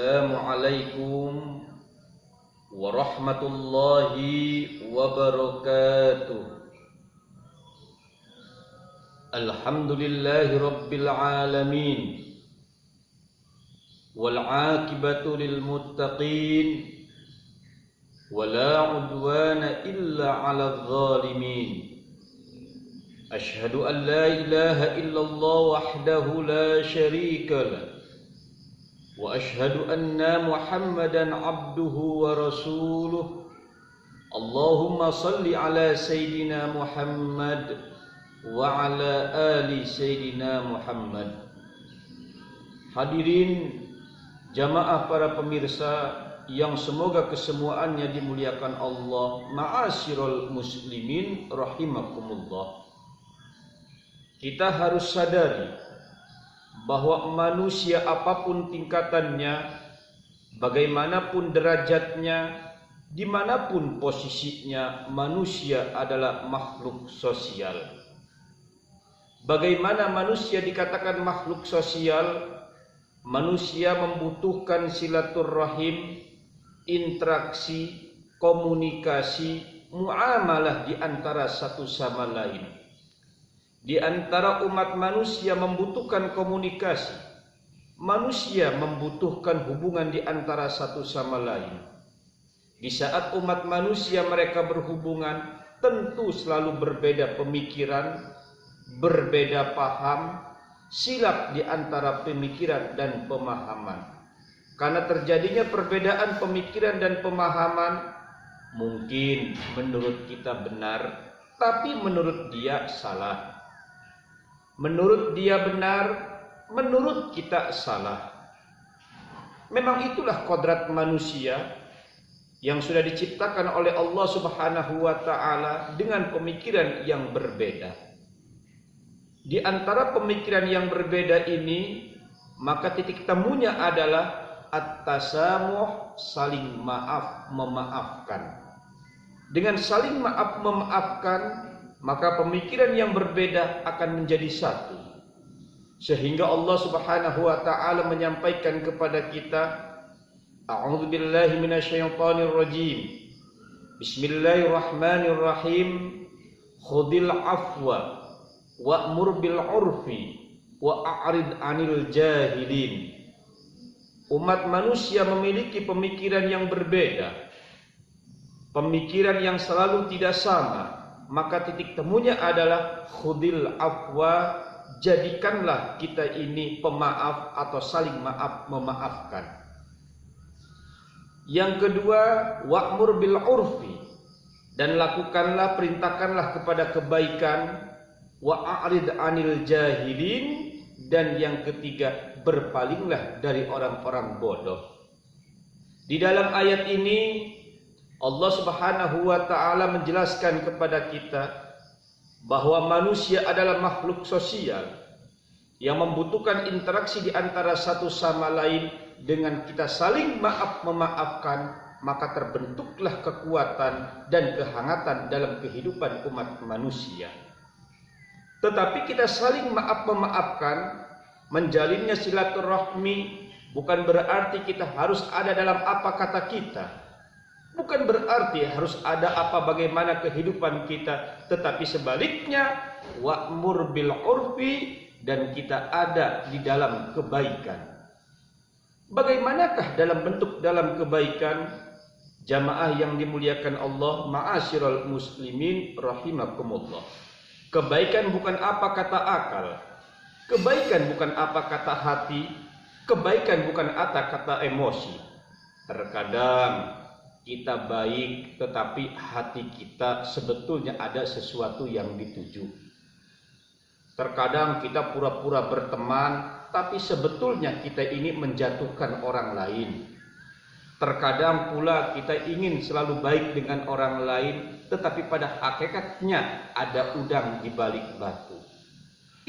Assalamualaikum warahmatullahi wabarakatuh. Alhamdulillahi rabbil alamin, wal aqibatu lil muttaqin, wala udwana illa 'alal zalimin. Ashhadu an la ilaha illallah wahdahu la syarika lah, wa ashhadu anna Muhammadan abduhu wa rasuluh. Allahumma salli ala Sayyidina Muhammad wa ala ali Sayyidina Muhammad. Hadirin jamaah para pemirsa yang semoga kesemuaannya dimuliakan Allah, ma'asyiral muslimin rahimakumullah. Kita harus sadari bahwa manusia apapun tingkatannya, bagaimanapun derajatnya, dimanapun posisinya, manusia adalah makhluk sosial. Bagaimana manusia dikatakan makhluk sosial? Manusia membutuhkan silaturahim, interaksi, komunikasi, muamalah di antara satu sama lain. Di antara umat manusia membutuhkan komunikasi. Manusia membutuhkan hubungan di antara satu sama lain. Di saat umat manusia mereka berhubungan, tentu selalu berbeda pemikiran, berbeda paham, silap di antara pemikiran dan pemahaman. Karena terjadinya perbedaan pemikiran dan pemahaman, mungkin menurut kita benar, tapi menurut dia salah. Menurut dia benar, menurut kita salah. Memang itulah kodrat manusia yang sudah diciptakan oleh Allah Subhanahu wa ta'ala dengan pemikiran yang berbeda. Di antara pemikiran yang berbeda ini, maka titik temunya adalah at-tasamuh, saling maaf, memaafkan. Dengan saling maaf, memaafkan, maka pemikiran yang berbeda akan menjadi satu. Sehingga Allah Subhanahu wa ta'ala menyampaikan kepada kita, A'udzubillahi minasyaitonirrajim. Bismillahirrahmanirrahim. Khudil afwa wa'mur bil 'urfi wa'rid 'anil jahilin. Umat manusia memiliki pemikiran yang berbeda, pemikiran yang selalu tidak sama. Maka titik temunya adalah khudil afwa, jadikanlah kita ini pemaaf atau saling maaf memaafkan. Yang kedua, wa'mur bil 'urfi, dan lakukanlah, perintahkanlah kepada kebaikan, wa'rid 'anil jahilin, dan yang ketiga, berpalinglah dari orang-orang bodoh. Di dalam ayat ini Allah Subhanahu wa ta'ala menjelaskan kepada kita bahwa manusia adalah makhluk sosial yang membutuhkan interaksi di antara satu sama lain. Dengan kita saling maaf memaafkan, maka terbentuklah kekuatan dan kehangatan dalam kehidupan umat manusia. Tetapi kita saling maaf memaafkan, menjalinnya silaturahmi, bukan berarti kita harus ada dalam apa kata kita. Bukan berarti harus ada apa bagaimana kehidupan kita, tetapi sebaliknya wa'mur bil 'urfi, dan kita ada di dalam kebaikan. Bagaimanakah dalam kebaikan? Jamaah yang dimuliakan Allah, ma'asyiral muslimin rahimakumullah. Kebaikan bukan apa kata akal, kebaikan bukan apa kata hati, kebaikan bukan apa kata emosi. Terkadang kita baik, tetapi hati kita sebetulnya ada sesuatu yang dituju. Terkadang kita pura-pura berteman, tapi sebetulnya kita ini menjatuhkan orang lain. Terkadang pula kita ingin selalu baik dengan orang lain, tetapi pada hakikatnya ada udang di balik batu.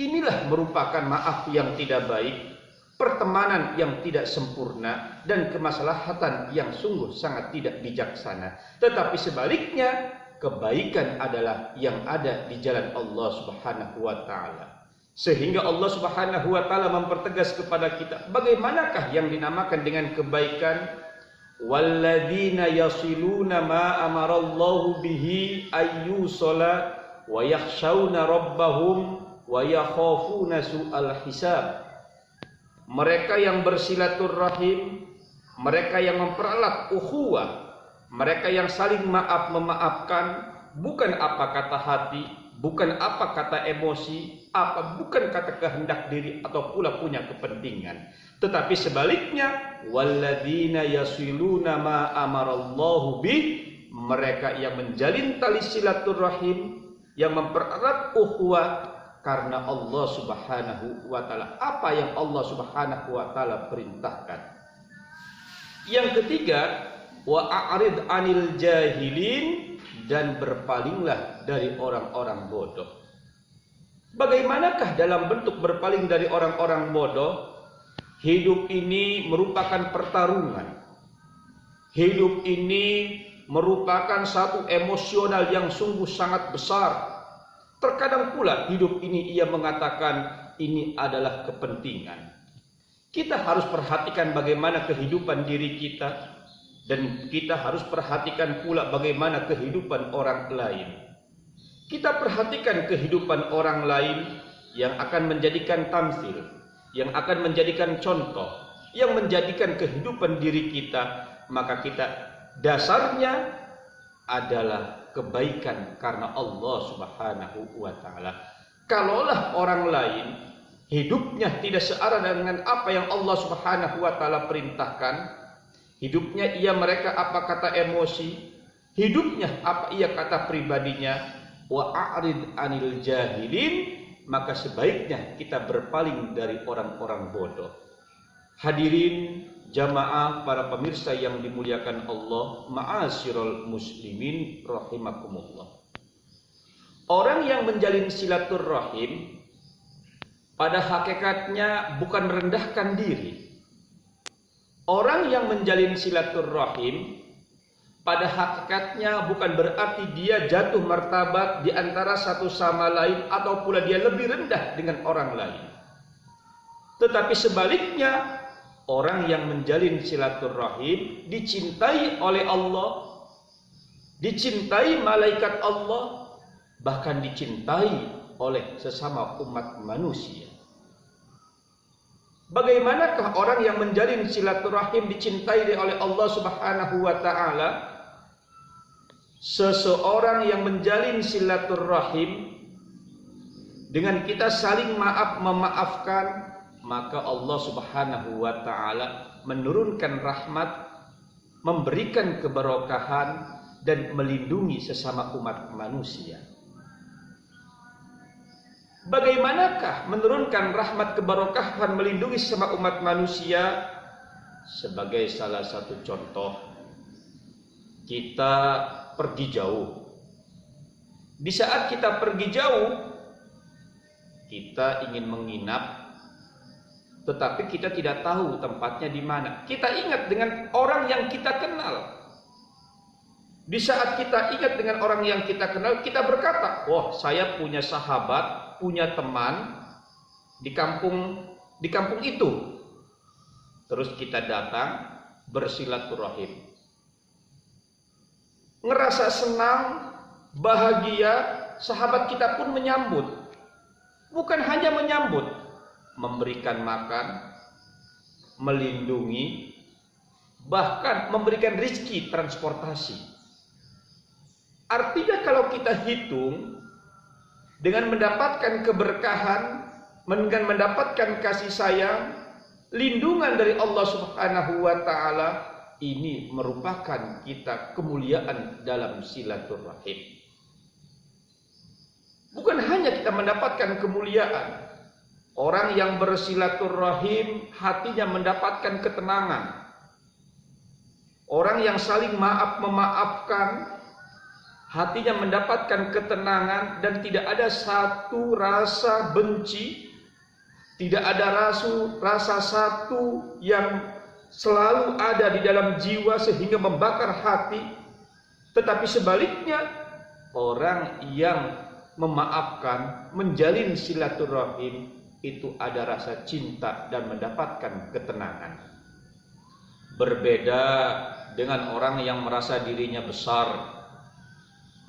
Inilah merupakan maaf yang tidak baik, pertemanan yang tidak sempurna, dan kemaslahatan yang sungguh sangat tidak bijaksana. Tetapi sebaliknya, kebaikan adalah yang ada di jalan Allah Subhanahu wa ta'ala. Sehingga Allah Subhanahu wa taala mempertegas kepada kita, bagaimanakah yang dinamakan dengan kebaikan? Walladzina yasiluna ma amarallahu bihi ayyusala wa yakhshawna rabbahum wa yakhafuna su'al hisab. Mereka yang bersilaturahim, mereka yang memperalat ukhuwah, mereka yang saling maaf memaafkan, bukan apa kata hati, bukan apa kata emosi, bukan kata kehendak diri atau pula punya kepentingan, tetapi sebaliknya, walladzina yasiluna ma amarallahu bih, mereka yang menjalin tali silaturahim, yang mempererat ukhuwah karena Allah Subhanahu wa taala, apa yang Allah Subhanahu wa taala perintahkan. Yang ketiga, wa a'rid 'anil jahilin, dan berpalinglah dari orang-orang bodoh. Bagaimanakah dalam bentuk berpaling dari orang-orang bodoh? Hidup ini merupakan pertarungan. Hidup ini merupakan satu emosional yang sungguh sangat besar. Terkadang pula hidup ini ia mengatakan ini adalah kepentingan. Kita harus perhatikan bagaimana kehidupan diri kita, dan kita harus perhatikan pula bagaimana kehidupan orang lain. Kita perhatikan kehidupan orang lain yang akan menjadikan tamsil, yang akan menjadikan contoh, yang menjadikan kehidupan diri kita, maka kita dasarnya adalah kebaikan karena Allah Subhanahu wa taala. Kalaulah orang lain hidupnya tidak searah dengan apa yang Allah Subhanahu wa taala perintahkan, hidupnya mereka apa kata emosi, hidupnya apa kata pribadinya, wa a'rid 'anil jahilin, maka sebaiknya kita berpaling dari orang-orang bodoh. Hadirin jamaah, para pemirsa yang dimuliakan Allah, ma'asyiral muslimin rahimakumullah. Orang yang menjalin silaturahim pada hakikatnya bukan merendahkan diri. Orang yang menjalin silaturahim pada hakikatnya bukan berarti dia jatuh martabat di antara satu sama lain atau pula dia lebih rendah dengan orang lain. Tetapi sebaliknya, orang yang menjalin silaturahim dicintai oleh Allah, dicintai malaikat Allah, bahkan dicintai oleh sesama umat manusia. Bagaimanakah orang yang menjalin silaturahim dicintai oleh Allah Subhanahu wa taala? Seseorang yang menjalin silaturahim dengan kita saling maaf memaafkan, maka Allah Subhanahu wa taala menurunkan rahmat, memberikan keberkahan dan melindungi sesama umat manusia. Bagaimanakah menurunkan rahmat keberkahan melindungi sesama umat manusia? Sebagai salah satu contoh, kita pergi jauh. Di saat kita pergi jauh, kita ingin menginap, tetapi kita tidak tahu tempatnya di mana. Kita ingat dengan orang yang kita kenal. Di saat kita ingat dengan orang yang kita kenal, kita berkata, "Wah, saya punya sahabat, punya teman di kampung itu." Terus kita datang bersilaturahim. Ngerasa senang, bahagia, sahabat kita pun menyambut. Bukan hanya menyambut, memberikan makan, melindungi, bahkan memberikan rezeki transportasi. Artinya kalau kita hitung, dengan mendapatkan keberkahan, dengan mendapatkan kasih sayang, lindungan dari Allah Subhanahu wa taala, ini merupakan kita kemuliaan dalam silaturahim. Bukan hanya kita mendapatkan kemuliaan, orang yang bersilaturahim hatinya mendapatkan ketenangan. Orang yang saling maaf memaafkan, hatinya mendapatkan ketenangan dan tidak ada satu rasa benci, tidak ada rasa satu yang selalu ada di dalam jiwa sehingga membakar hati. Tetapi sebaliknya, orang yang memaafkan, menjalin silaturahim, itu ada rasa cinta dan mendapatkan ketenangan. Berbeda dengan orang yang merasa dirinya besar,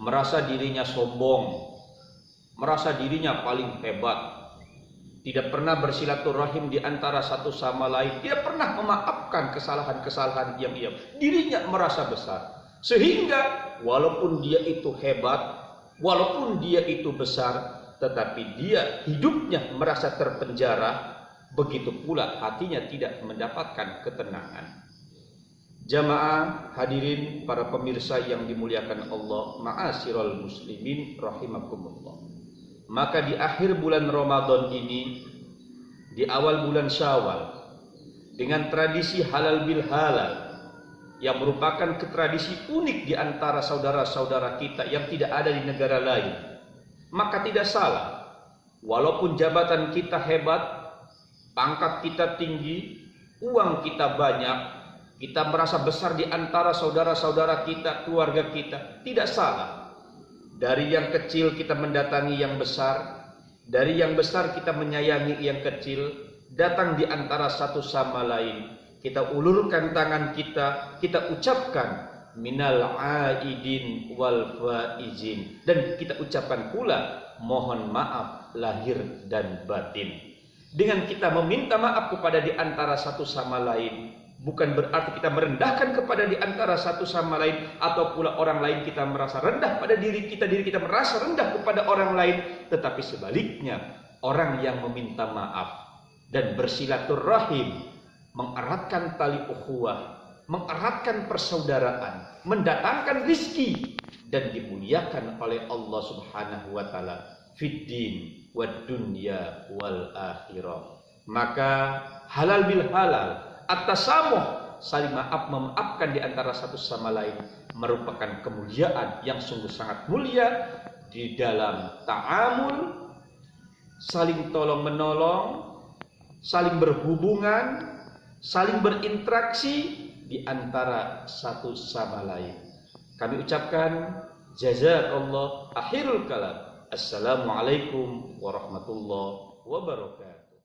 merasa dirinya sombong, merasa dirinya paling hebat, tidak pernah bersilaturahim di antara satu sama lain, tidak pernah memaafkan kesalahan-kesalahan yang dirinya merasa besar. Sehingga walaupun dia itu hebat, walaupun dia itu besar, tetapi dia hidupnya merasa terpenjara, begitu pula hatinya tidak mendapatkan ketenangan. Jamaah hadirin para pemirsa yang dimuliakan Allah, ma'asyiral muslimin rahimakumullah. Maka di akhir bulan Ramadan ini, di awal bulan Syawal, dengan tradisi halal bil halal yang merupakan tradisi unik di antara saudara-saudara kita yang tidak ada di negara lain, maka tidak salah walaupun jabatan kita hebat, pangkat kita tinggi, uang kita banyak, kita merasa besar di antara saudara-saudara kita, keluarga kita, tidak salah. Dari yang kecil kita mendatangi yang besar, dari yang besar kita menyayangi yang kecil, datang di antara satu sama lain. Kita ulurkan tangan kita ucapkan minal aidin wal faizin, dan kita ucapkan pula mohon maaf lahir dan batin. Dengan kita meminta maaf kepada di antara satu sama lain, bukan berarti kita merendahkan kepada di antara satu sama lain, atau pula orang lain kita merasa rendah pada diri kita merasa rendah kepada orang lain. Tetapi sebaliknya, orang yang meminta maaf dan bersilaturahim, mengeratkan tali ukhuwah, mengeratkan persaudaraan, mendatangkan rizki, dan dimuliakan oleh Allah Subhanahu wa taala fid din wad dunya wal akhirah. Maka halal bil halal, at-tasamuh, saling maaf memaafkan di antara satu sama lain, merupakan kemuliaan yang sungguh sangat mulia di dalam ta'amul, saling tolong menolong, saling berhubungan, saling berinteraksi di antara satu sama lain. Kami ucapkan jazakallah akhirul kalam. Assalamualaikum warahmatullahi wabarakatuh.